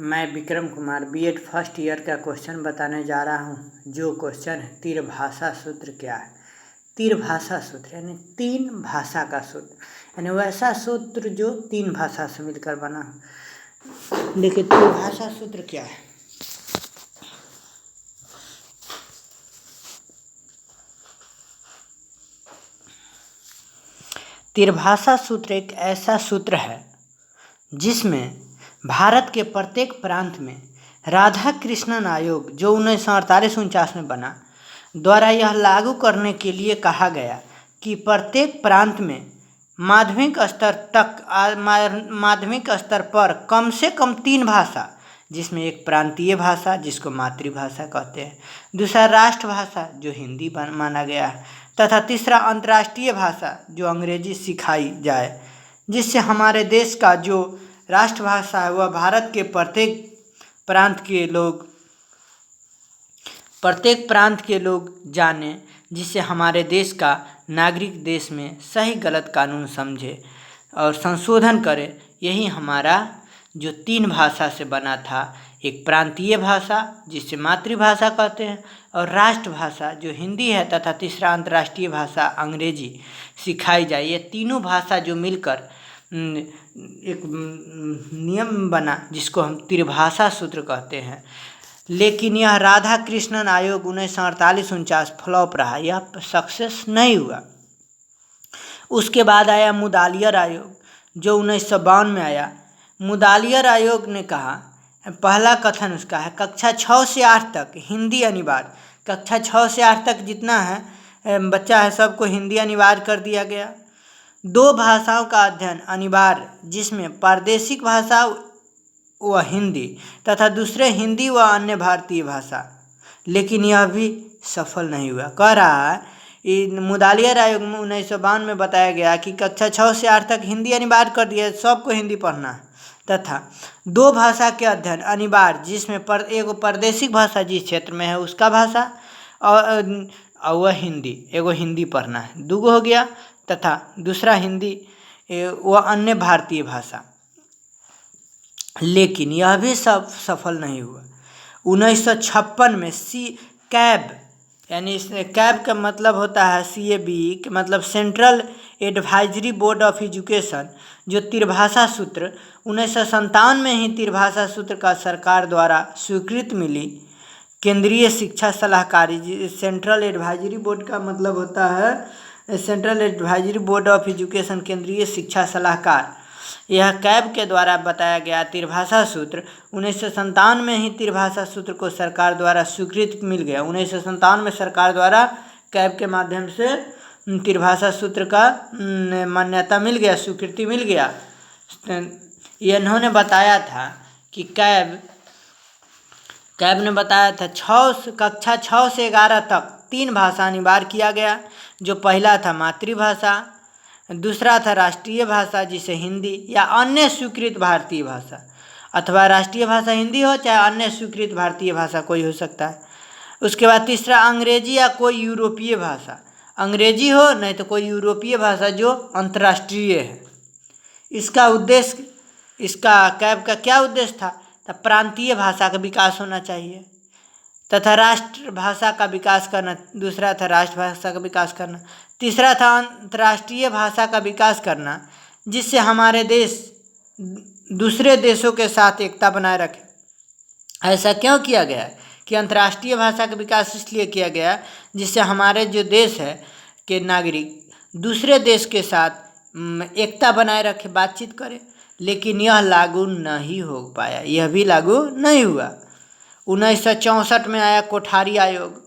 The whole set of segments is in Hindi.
मैं Vikram Kumar BEd first year का क्वेश्चन बताने जा रहा हूँ। जो क्वेश्चन है त्रिभाषा सूत्र क्या है। त्रिभाषा सूत्र यानी तीन भाषा का सूत्र, यानी वैसा सूत्र जो तीन भाषा से मिलकर बना। देखिए त्रिभाषा सूत्र क्या है। त्रिभाषा सूत्र एक ऐसा सूत्र है जिसमें भारत के प्रत्येक प्रांत में राधा कृष्णन आयोग जो 1948-49 में बना द्वारा यह लागू करने के लिए कहा गया कि प्रत्येक प्रांत में माध्यमिक स्तर पर कम से कम तीन भाषा, जिसमें एक प्रांतीय भाषा जिसको मातृभाषा कहते हैं, दूसरा राष्ट्रभाषा जो हिंदी माना गया है, तथा तीसरा अंतर्राष्ट्रीय भाषा जो अंग्रेजी सिखाई जाए, जिससे हमारे देश का जो राष्ट्रभाषा है वह भारत के प्रत्येक प्रांत के लोग जाने, जिससे हमारे देश का नागरिक देश में सही गलत कानून समझे और संशोधन करे। यही हमारा जो तीन भाषा से बना था, एक प्रांतीय भाषा जिसे मातृभाषा कहते हैं और राष्ट्रभाषा जो हिंदी है, तथा तीसरा अंतर्राष्ट्रीय भाषा अंग्रेजी सिखाई जाए। ये तीनों भाषा जो मिलकर एक नियम बना जिसको हम त्रिभाषा सूत्र कहते हैं। लेकिन यह राधा कृष्णन आयोग 1948-49 फ्लॉप रहा, यह सक्सेस नहीं हुआ। उसके बाद आया मुदालियर आयोग जो 1952 में आया। मुदालियर आयोग ने कहा, पहला कथन उसका है कक्षा 6 से 8 तक हिंदी अनिवार्य। कक्षा 6 से 8 तक जितना है बच्चा है सबको हिंदी अनिवार्य कर दिया गया। दो भाषाओं का अध्ययन अनिवार्य, जिसमें प्रादेशिक भाषा व हिंदी तथा दूसरे हिंदी व अन्य भारतीय भाषा। लेकिन यह भी सफल नहीं हुआ। कह रहा है मुदालियर आयोग में 1952 में बताया गया कि कक्षा 6 से 8 तक हिंदी अनिवार्य कर दिया, सबको हिंदी पढ़ना है, तथा दो भाषा के अध्ययन अनिवार्य, जिसमें एक प्रादेशिक भाषा जिस क्षेत्र में है उसका भाषा और वह हिंदी, एगो हिंदी पढ़ना है, दूगो हो गया, तथा दूसरा हिंदी व अन्य भारतीय भाषा। लेकिन यह भी सब सफल नहीं हुआ। 1956 में कैब, यानी कैब का मतलब होता है CAB, मतलब central advisory board of education, जो त्रिभाषा सूत्र 1957 में ही त्रिभाषा सूत्र का सरकार द्वारा स्वीकृति मिली। केंद्रीय शिक्षा सलाहकारी, सेंट्रल एडवाइजरी बोर्ड का मतलब होता है central advisory board of education, केंद्रीय शिक्षा सलाहकार। यह कैब के द्वारा बताया गया त्रिभाषा सूत्र 1957 में ही त्रिभाषा सूत्र को सरकार द्वारा स्वीकृति मिल गया। 1957 में सरकार द्वारा कैब के माध्यम से त्रिभाषा सूत्र का मान्यता मिल गया, स्वीकृति मिल गया। इन्होंने बताया था कि कैब ने बताया था कक्षा 6 से 11 तक तीन भाषा अनिवार्य किया गया। जो पहला था मातृभाषा, दूसरा था राष्ट्रीय भाषा जिसे हिंदी या अन्य स्वीकृत भारतीय भाषा, अथवा राष्ट्रीय भाषा हिंदी हो चाहे अन्य स्वीकृत भारतीय भाषा कोई हो सकता है। उसके बाद तीसरा अंग्रेजी या कोई यूरोपीय भाषा, अंग्रेजी हो नहीं तो कोई यूरोपीय भाषा जो अंतर्राष्ट्रीय है। इसका कैब का क्या उद्देश्य था? प्रांतीय भाषा का विकास होना चाहिए तथा राष्ट्रभाषा का विकास करना। दूसरा था राष्ट्रभाषा का विकास करना। तीसरा था अंतर्राष्ट्रीय भाषा का विकास करना, जिससे हमारे देश दूसरे देशों के साथ एकता बनाए रखे। ऐसा क्यों किया गया कि अंतर्राष्ट्रीय भाषा का विकास इसलिए किया गया जिससे हमारे जो देश है के नागरिक दूसरे देश के साथ एकता बनाए रखे, बातचीत करें। लेकिन यह लागू नहीं हो पाया, यह भी लागू नहीं हुआ। 1964 में आया कोठारी आयोग।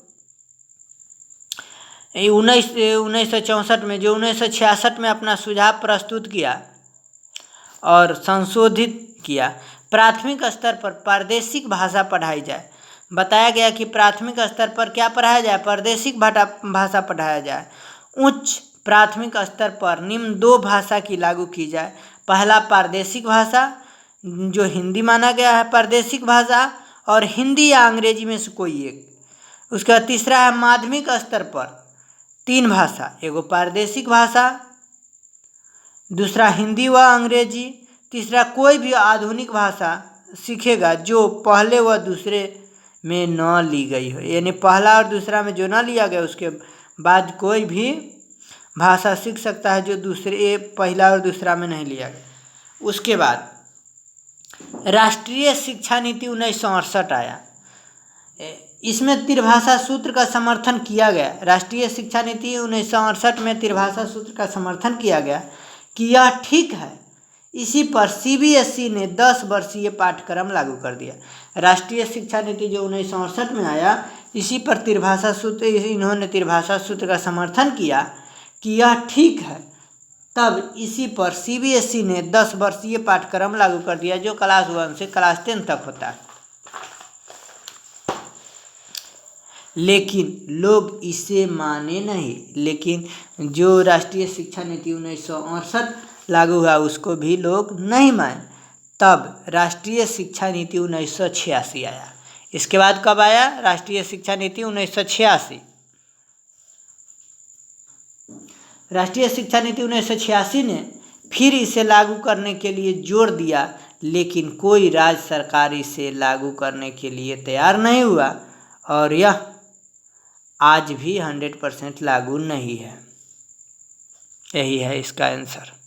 1964 में जो 1966 में अपना सुझाव प्रस्तुत किया और संशोधित किया। प्राथमिक स्तर पर प्रादेशिक भाषा पढ़ाई जाए। बताया गया कि प्राथमिक स्तर पर क्या पढ़ाया जाए? प्रादेशिक भाषा पढ़ाया जाए। उच्च प्राथमिक स्तर पर निम्न दो भाषा की लागू की जाए। पहला प्रादेशिक भाषा जो हिंदी माना गया है प्रादेशिक भाषा, और हिंदी या अंग्रेजी में से कोई एक। उसका तीसरा है माध्यमिक स्तर पर तीन भाषा, एगो प्रादेशिक भाषा, दूसरा हिंदी व अंग्रेजी, तीसरा कोई भी आधुनिक भाषा सीखेगा जो पहले व दूसरे में न ली गई हो, यानी पहला और दूसरा में जो न लिया गया उसके बाद कोई भी भाषा सीख सकता है जो दूसरे पहला और दूसरा में नहीं लिया गया। उसके बाद राष्ट्रीय शिक्षा नीति 1968 आया। इसमें त्रिभाषा सूत्र का समर्थन किया गया। राष्ट्रीय शिक्षा नीति 1968 में त्रिभाषा सूत्र का समर्थन किया गया कि यह ठीक है। इसी पर CBSE ने 10 वर्षीय पाठ्यक्रम लागू कर दिया। राष्ट्रीय शिक्षा नीति जो 1968 में आया, इसी पर त्रिभाषा सूत्र, इन्होंने त्रिभाषा सूत्र का समर्थन किया कि यह ठीक है। तब इसी पर CBSE ने 10 वर्षीय पाठ्यक्रम लागू कर दिया जो क्लास 1 से क्लास 10 तक होता है। लेकिन लोग इसे माने नहीं। लेकिन जो राष्ट्रीय शिक्षा नीति 1968 लागू हुआ उसको भी लोग नहीं माने। तब राष्ट्रीय शिक्षा नीति 1986 आया। इसके बाद कब आया? राष्ट्रीय शिक्षा नीति 1986। राष्ट्रीय शिक्षा नीति 1986 ने फिर इसे लागू करने के लिए जोर दिया, लेकिन कोई राज्य सरकार इसे लागू करने के लिए तैयार नहीं हुआ और यह आज भी 100% लागू नहीं है। यही है इसका आंसर।